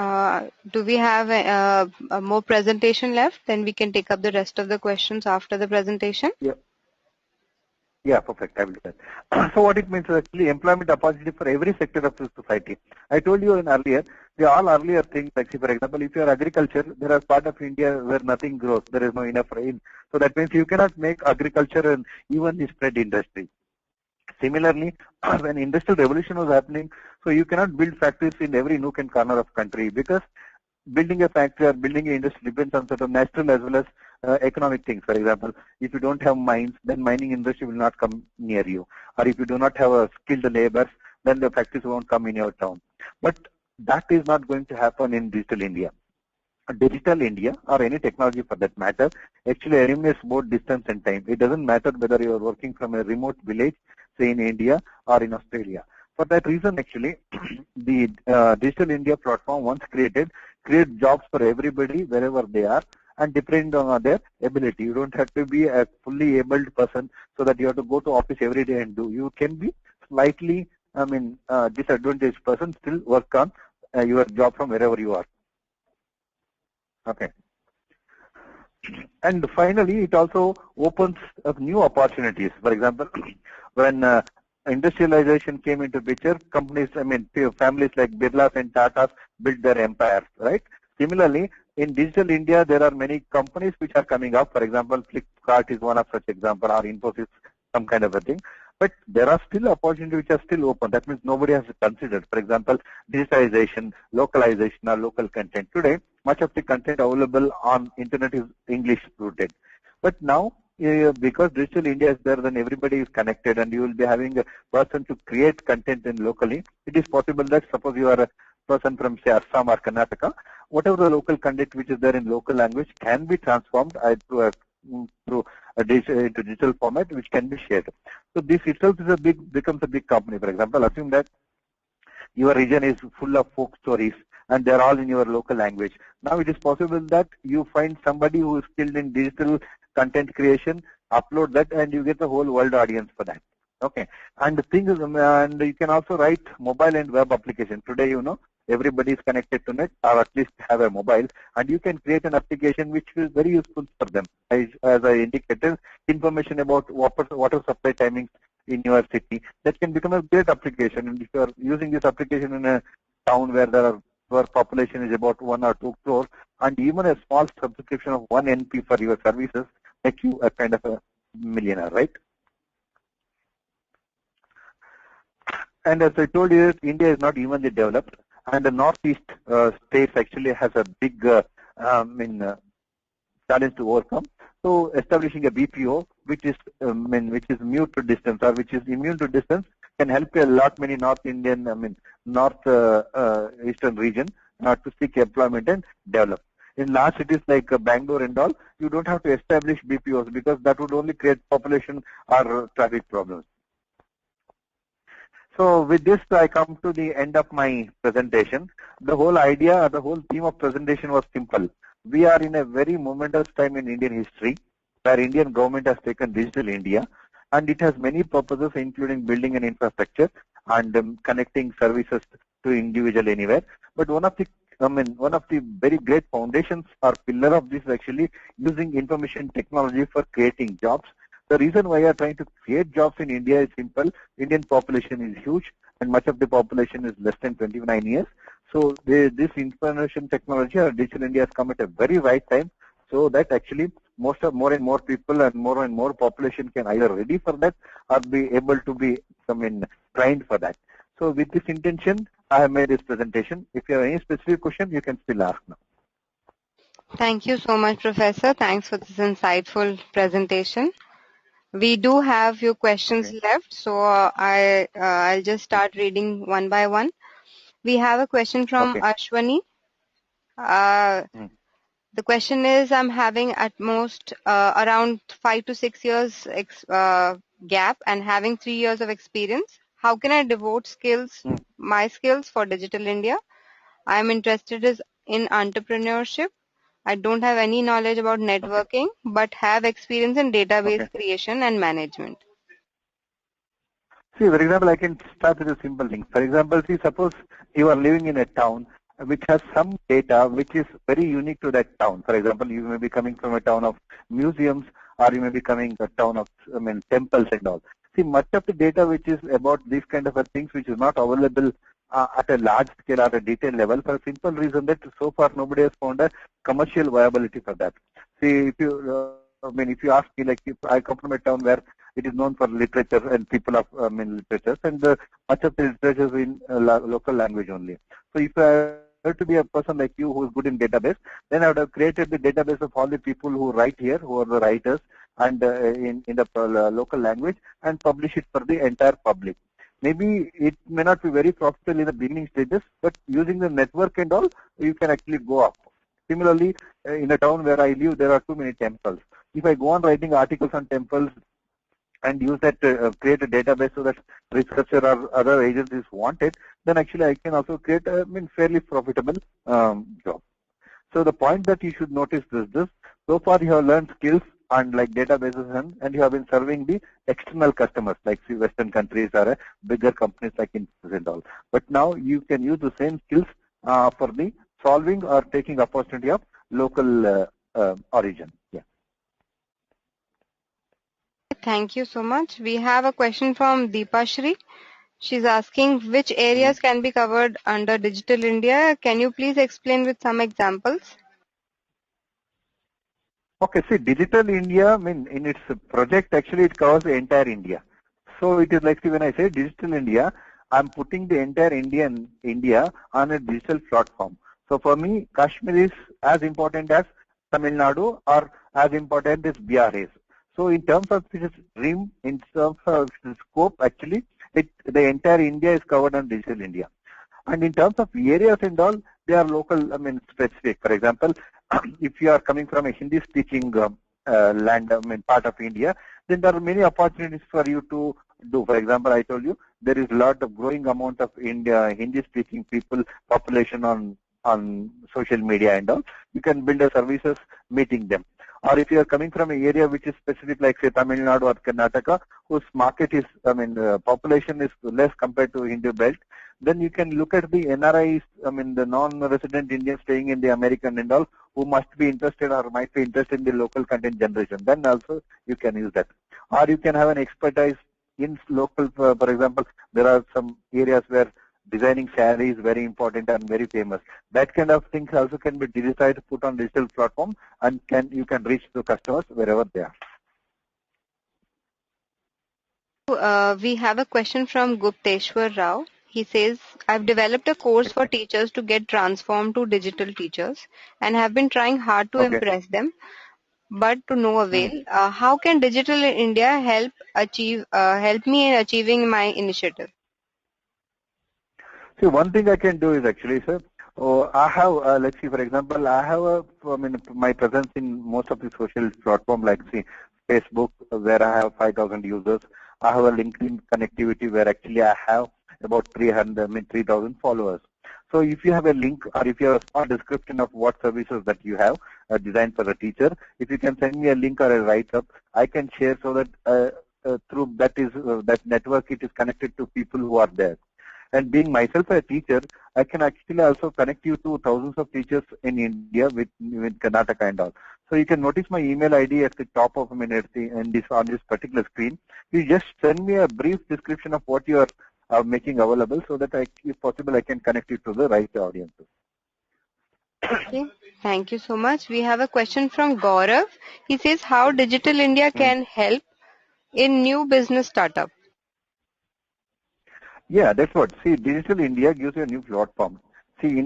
Do we have a more presentation left? Then we can take up the rest of the questions after the presentation. Yeah. Yeah, perfect. I will do that. So what it means is actually employment opportunity for every sector of the society. I told you in earlier, the all earlier things, like see, for example, if you are agriculture, there are part of India where nothing grows, there is no enough rain. So that means you cannot make agriculture and even the spread industry. Similarly, when industrial revolution was happening, so you cannot build factories in every nook and corner of country because building a factory or building an industry depends on sort of natural as well as economic things. For example, if you don't have mines, then mining industry will not come near you. Or if you do not have a skilled laborers, then the factories won't come in your town. But that is not going to happen in digital India. Digital India or any technology for that matter actually eliminates both distance and time. It doesn't matter whether you are working from a remote village, say in India or in Australia. For that reason, actually, the Digital India platform once creates jobs for everybody wherever they are and depending on their ability. You don't have to be a fully abled person so that you have to go to office every day and do. You can be slightly, disadvantaged person, still work on your job from wherever you are. Okay. And finally, it also opens up new opportunities. For example, when industrialization came into picture, companies, families like Birlas and Tatas built their empires, right? Similarly, in digital India, there are many companies which are coming up. For example, Flipkart is one of such example, or Infosys, some kind of a thing. But there are still opportunities which are still open. That means nobody has considered. For example, digitization, localization, or local content. Today, much of the content available on internet is English rooted. But now, because Digital India is there, then everybody is connected and you will be having a person to create content in locally. It is possible that suppose you are a person from say Assam or Karnataka, whatever the local content which is there in local language can be transformed into digital format which can be shared. So this itself is becomes a big company. For example, assume that your region is full of folk stories and they're all in your local language. Now it is possible that you find somebody who is skilled in digital content creation, upload that, and you get the whole world audience for that. Okay. And the thing is, and you can also write mobile and web application. Today, everybody is connected to net or at least have a mobile, and you can create an application which is very useful for them. As I indicated, information about water supply timings in your city, that can become a great application. And if you are using this application in a town where population is about 1 or 2 crores, and even a small subscription of 1 NP for your services make you a kind of a millionaire, right? And as I told you, India is not evenly developed, and the northeast states actually has a big challenge to overcome. So establishing a BPO, which is mute to distance or which is immune to distance, can help a lot many North Indian, eastern region to seek employment and develop. In large cities like Bangalore and all, you don't have to establish BPOs because that would only create population or traffic problems. So with this, I come to the end of my presentation. The whole idea, the whole theme of presentation was simple. we are in a very momentous time in Indian history where Indian government has taken Digital India, and it has many purposes including building an infrastructure and connecting services to individual anywhere. But one of the very great foundations or pillar of this is actually using information technology for creating jobs. The reason why we are trying to create jobs in India is simple. Indian population is huge and much of the population is less than 29 years. So this information technology or Digital India has come at a very right time, so that actually more and more people and more population can either ready for that or be able to be trained for that. So with this intention, I have made this presentation. If you have any specific question, you can still ask now. Thank you so much, Professor. Thanks for this insightful presentation. We do have few questions Okay. left, so I'll just start reading one by one. We have a question from Okay. Ashwani. Uh, Hmm. the question is, I'm having at most around 5 to 6 years gap and having 3 years of experience. How can I devote Hmm. my skills for Digital India? I'm interested in entrepreneurship. I don't have any knowledge about Okay. networking, but have experience in database Okay. creation and management. See, for example, I can start with a simple thing. For example, see, suppose you are living in a town which has some data which is very unique to that town. For example, you may be coming from a town of museums, or you may be coming a town of, temples and all. See, much of the data which is about these kind of things which is not available at a large scale or a detailed level, for a simple reason that so far nobody has found a commercial viability for that. See, if you, if you ask me, like, if I come from a town where it is known for literature and people of literatures, and much of the literature is in local language only. So if I were to be a person like you who is good in database, then I would have created the database of all the people who write here, who are the writers, and in the local language, and publish it for the entire public. Maybe it may not be very profitable in the beginning stages, but using the network and all, you can actually go up. Similarly, in a town where I live, there are too many temples. If I go on writing articles on temples and use that create a database so that researcher or other agencies want it, then actually I can also create a fairly profitable job. So the point that you should notice is this: so far you have learned skills and like databases, and you have been serving the external customers like Western countries or bigger companies like Infosys and all. But now you can use the same skills for the solving or taking opportunity of local origin. Yeah. Thank you so much. We have a question from Deepashri. She's asking which Mm. areas can be covered under Digital India. Can you please explain with some examples? Okay, see, Digital India, in its project, actually, it covers the entire India. So it is like, see, when I say Digital India, I'm putting the entire India on a digital platform. So for me, Kashmir is as important as Tamil Nadu or as important as Bihar is. So in terms of its dream, in terms of its scope, actually, the entire India is covered on Digital India. And in terms of areas and all, they are local, specific. For example, if you are coming from a Hindi-speaking land, part of India, then there are many opportunities for you to do. For example, I told you there is a lot of growing amount of Hindi-speaking people population on social media and all. You can build a services meeting them. Or if you are coming from an area which is specific, like say Tamil Nadu or Karnataka, whose market is, population is less compared to Hindu belt, then you can look at the NRIs, the non-resident Indians staying in the American and all, who must be interested or might be interested in the local content generation. Then also you can use that. Or you can have an expertise in local, for example, there are some areas where designing saree is very important and very famous. That kind of things also can be digitized, put on digital platform, and you can reach the customers wherever they are. We have a question from Gupteshwar Rao. He says, I've developed a course for teachers to get transformed to digital teachers and have been trying hard to Okay. impress them, but to no Hmm. avail. How can Digital India help me in achieving my initiative? See, one thing I can do is actually, sir, I have, let's see, for example, I have my presence in most of the social platform, like see, Facebook, where I have 5,000 users. I have a LinkedIn connectivity where actually I have about 3,000 followers. So if you have a link or if you have a small description of what services that you have designed for the teacher, if you can send me a link or a write-up, I can share so that through that network it is connected to people who are there. And being myself a teacher, I can actually also connect you to thousands of teachers in India with Karnataka and all. So you can notice my email ID at the top of on this particular screen. You just send me a brief description of what you are making available, so that if possible, I can connect you to the right audiences. Okay, thank you so much. We have a question from Gaurav. He says, how Digital India can help in new business startup? Yeah, that's what. See, Digital India gives you a new platform. See,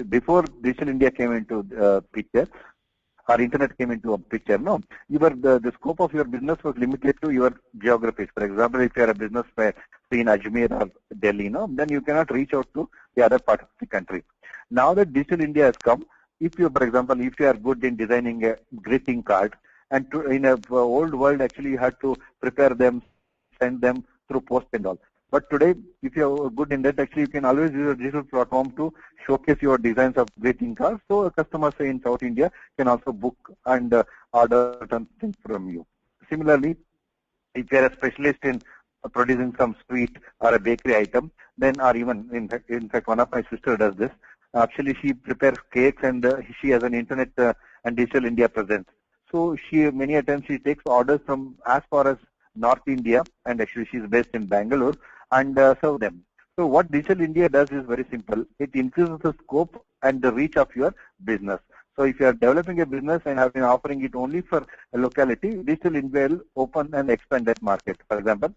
before Digital India came into picture, or internet came into a picture, no, the scope of your business was limited to your geographies. For example, if you are a business in Ajmer or Delhi, no, then you cannot reach out to the other part of the country. Now that Digital India has come, for example, if you are good in designing a greeting card, and in a old world, actually you had to prepare them, send them through post and all. But today, if you are good in that, actually you can always use a digital platform to showcase your designs of greeting cards. So a customer, say in South India, can also book and order something from you. Similarly, if you are a specialist in producing some sweet or a bakery item, then or even in fact one of my sister does this. Actually, she prepares cakes, and she has an internet and digital India presence. So many a times she takes orders from as far as North India, and actually she's based in Bangalore, and serve them. So what Digital India does is very simple. It increases the scope and the reach of your business. So if you are developing a business and have been offering it only for a locality, Digital India will open and expand that market. For example,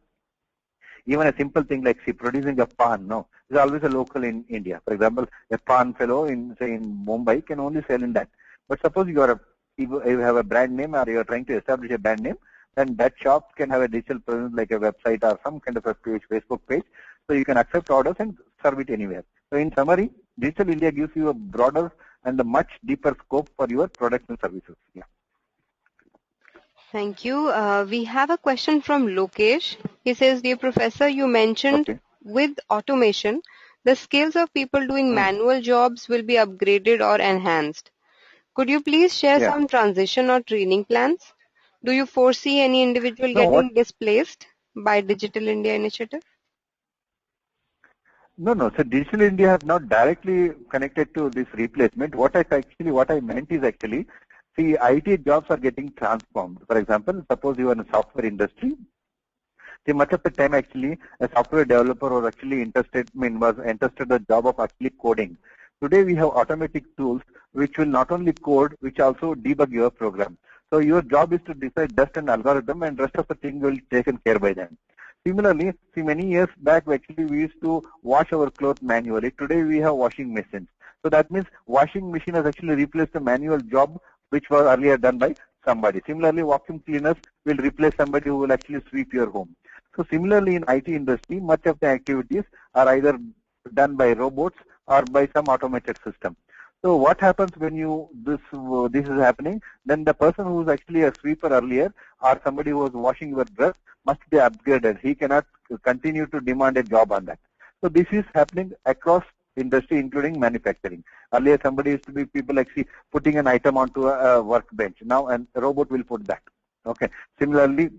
even a simple thing like producing a pan, no, is always a local in India. For example, a pan fellow in Mumbai can only sell in that. But suppose you have a brand name, or you are trying to establish a brand name, then that shop can have a digital presence like a website or some kind of a page, Facebook page. So you can accept orders and serve it anywhere. So in summary, Digital India gives you a broader and a much deeper scope for your products and services. Yeah. Thank you. We have a question from Lokesh. He says, dear Professor, you mentioned Okay. with automation, the skills of people doing manual jobs will be upgraded or enhanced. Could you please share Yeah. some transition or training plans? Do you foresee any individual No, getting displaced by Digital India initiative? No. So Digital India has not directly connected to this replacement. What I meant is actually, see, IT jobs are getting transformed. For example, suppose you are in a software industry. See, much of the time actually, a software developer was actually was interested in the job of actually coding. Today we have automatic tools which will not only code, which also debug your program. So your job is to decide just an algorithm, and rest of the thing will be taken care by them. Similarly, see, many years back actually we used to wash our clothes manually. Today we have washing machines. So that means washing machine has actually replaced the manual job which was earlier done by somebody. Similarly, vacuum cleaners will replace somebody who will actually sweep your home. So similarly, in IT industry, much of the activities are either done by robots or by some automated system. So what happens when this is happening? Then the person who is actually a sweeper earlier, or somebody who was washing your dress, must be upgraded. He cannot continue to demand a job on that. So this is happening across industry, including manufacturing. Earlier, somebody used to be people actually putting an item onto a workbench. Now, a robot will put that. Okay. Similarly,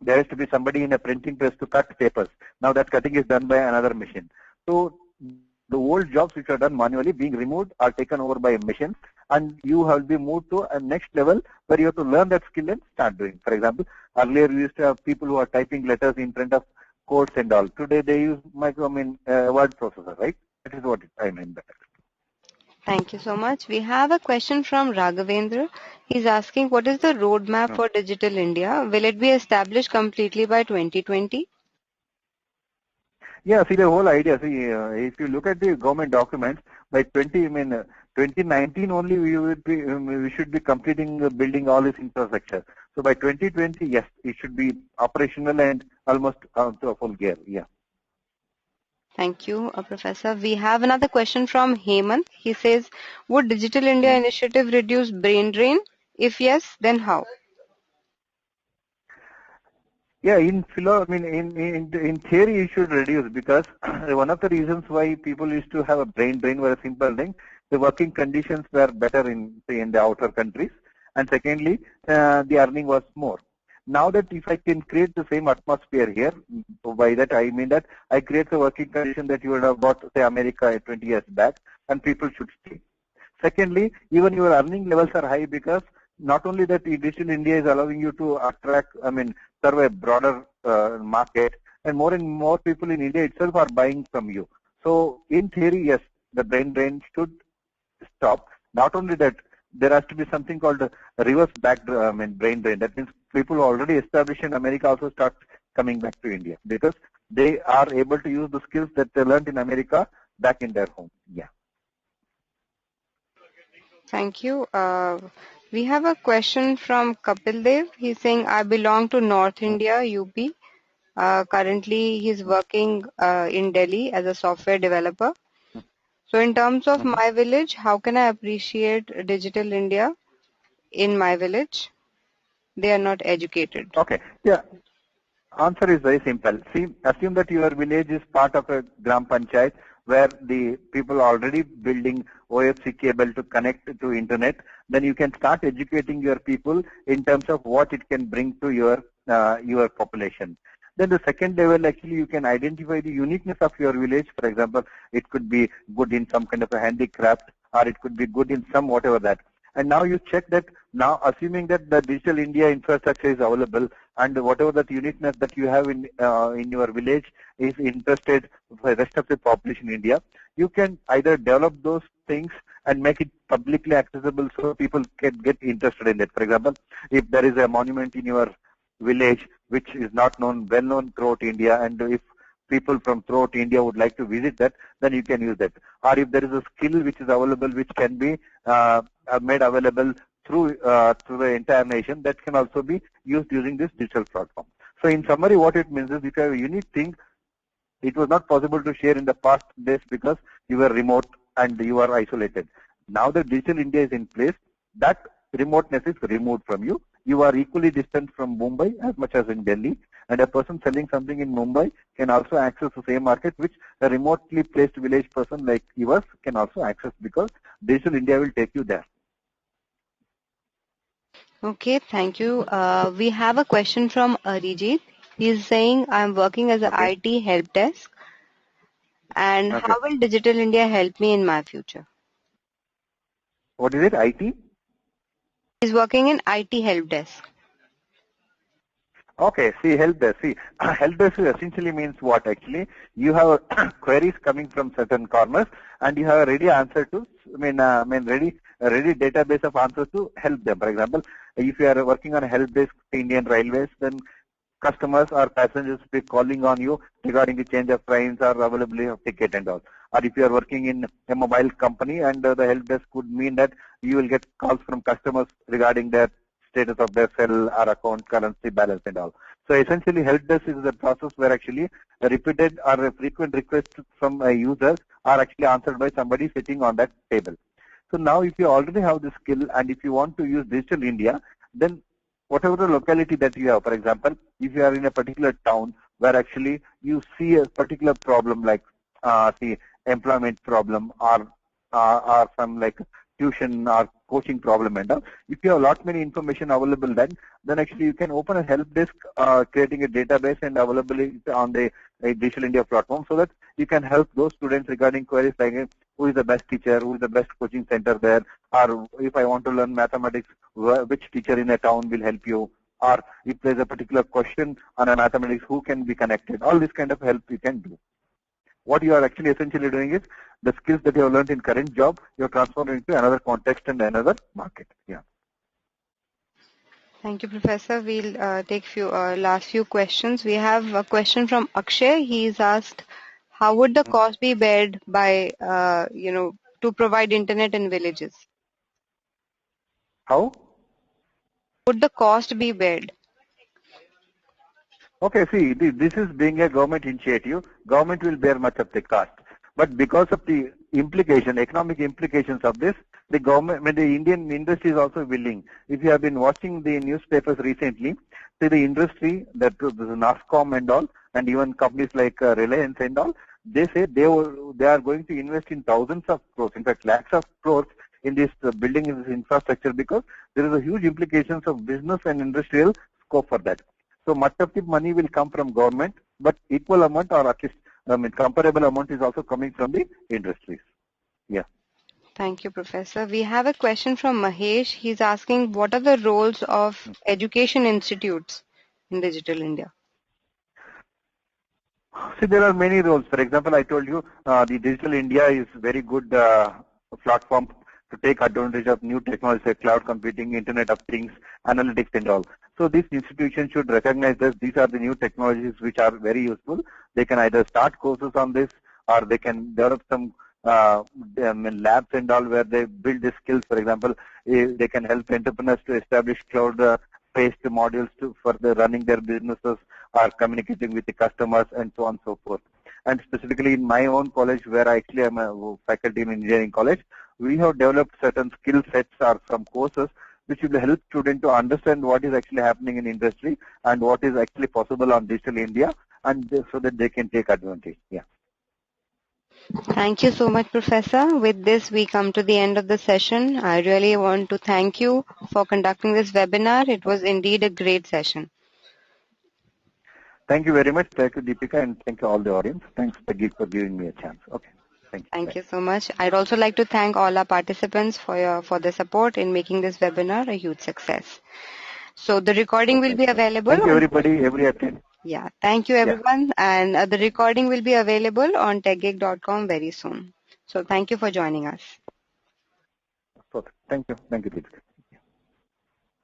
there has to be somebody in a printing press to cut papers. Now that cutting is done by another machine. So the old jobs which are done manually being removed are taken over by a machine, and you have to be moved to a next level where you have to learn that skill and start doing. For example, earlier we used to have people who are typing letters in front of codes and all. Today they use word processor, right? That is what I meant by that. Thank you so much. We have a question from Raghavendra. He's asking, what is the roadmap for Digital India? Will it be established completely by 2020? Yeah, see the whole idea. See, if you look at the government documents, by 2019 only we should be completing building all this infrastructure. So by 2020, yes, it should be operational and almost to a full gear. Yeah. Thank you, Professor. We have another question from Hemant. He says, would Digital India initiative reduce brain drain? If yes, then how? Yeah, in theory, you should reduce because one of the reasons why people used to have a brain drain was a simple thing. The working conditions were better in, say, in the outer countries, and secondly, the earning was more. Now that if I can create the same atmosphere here, by that I mean that I create the working condition that you would have got, say, America 20 years back, and people should stay. Secondly, even your earning levels are high because not only that Digital India is allowing you to attract, serve a broader market, and more people in India itself are buying from you. So in theory, yes, the brain drain should stop. Not only that, there has to be something called a reverse brain drain. That means people who already established in America also start coming back to India because they are able to use the skills that they learned in America back in their home. Yeah. Thank you. We have a question from Kapil Dev. He's saying, I belong to North India, UP. Currently, he's working in Delhi as a software developer. So, in terms of Mhm. my village, how can I appreciate Digital India in my village? They are not educated. Okay. Yeah. Answer is very simple. See, assume that your village is part of a Gram Panchayat where the people are already building OFC cable to connect to internet. Then you can start educating your people in terms of what it can bring to your population. Then the second level, actually, you can identify the uniqueness of your village. For example, it could be good in some kind of a handicraft, or it could be good in some whatever that. And now you check that, now assuming that the Digital India infrastructure is available and whatever that uniqueness that you have in your village is interested for the rest of the population in India, you can either develop those things and make it publicly accessible so people can get interested in it. For example, if there is a monument in your village which is not known, well known throughout India, and if people from throughout India would like to visit that, then you can use that. Or if there is a skill which is available, which can be made available through the entire nation, that can also be used using this digital platform. So in summary, what it means is if you have a unique thing, it was not possible to share in the past days because you were remote and you are isolated. Now that Digital India is in place, that remoteness is removed from you. You are equally distant from Mumbai as much as in Delhi, and a person selling something in Mumbai can also access the same market which a remotely placed village person like yours can also access because Digital India will take you there. Okay, thank you. We have a question from Arijit. He's saying, I'm working as an Okay. IT help desk, and Okay. how will Digital India help me in my future? What is it? IT? He's working in IT help desk. Okay, see, help desk. See, help desk essentially means what actually? You have queries coming from certain corners, and you have a ready answer to, a ready database of answers to help them. For example, if you are working on a help desk Indian Railways, then customers or passengers will be calling on you regarding the change of trains or availability of ticket and all. Or if you are working in a mobile company and the help desk could mean that you will get calls from customers regarding their status of their cell or account currency balance and all. So essentially help desk is a process where actually a repeated or a frequent request from a user are actually answered by somebody sitting on that table. So now if you already have the skill and if you want to use Digital India, then whatever the locality that you have, for example, if you are in a particular town where actually you see a particular problem like the employment problem or some like tuition or coaching problem and all, if you have a lot many information available then actually you can open a help desk creating a database and available it on the Digital India platform so that you can help those students regarding queries like who is the best teacher, who is the best coaching center there, or if I want to learn mathematics, which teacher in a town will help you, or if there's a particular question on a mathematics, who can be connected. All this kind of help you can do. What you are actually essentially doing is the skills that you have learned in current job, you are transforming into another context and another market. Yeah. Thank you, Professor. We'll take last few questions. We have a question from Akshay. He's asked, how would the cost be bared by, to provide internet in villages? How? Would the cost be bared? Okay, see, this is being a government initiative. Government will bear much of the cost. But because of the economic implications of this, the government, the Indian industry is also willing. If you have been watching the newspapers recently, see the industry, that the NASCOM and all, and even companies like Reliance and all, they say they are going to invest in thousands of crores, in fact lakhs of crores in this building in this infrastructure, because there is a huge implications of business and industrial scope for that. So much of the money will come from government, but equal amount, or at least comparable amount, is also coming from the industries. Yeah. Thank you, Professor. We have a question from Mahesh. He's asking, what are the roles of education institutes in Digital India? See, there are many roles. For example, I told you the Digital India is very good platform to take advantage of new technologies like cloud computing, Internet of Things, analytics and all. So these institutions should recognize that these are the new technologies which are very useful. They can either start courses on this, or they can develop some labs and all where they build the skills. For example, they can help entrepreneurs to establish cloud-based modules for running their businesses, or communicating with the customers, and so on and so forth. And specifically in my own college, where I actually am a faculty in engineering college, we have developed certain skill sets or some courses which will help students to understand what is actually happening in industry and what is actually possible on Digital India, and so that they can take advantage. Yeah. Thank you so much, Professor. With this, we come to the end of the session. I really want to thank you for conducting this webinar. It was indeed a great session. Thank you very much. Thank you, Deepika, and thank you all the audience. Thanks, Peggy, for giving me a chance. Okay. Thank you. Thank you so much. I'd also like to thank all our participants for the support in making this webinar a huge success. So the recording will be available. Thank you, everybody, every attendee. Yeah, thank you, everyone. And the recording will be available on techgeek.com very soon. So thank you for joining us. Thank you. Thank you, Deepika.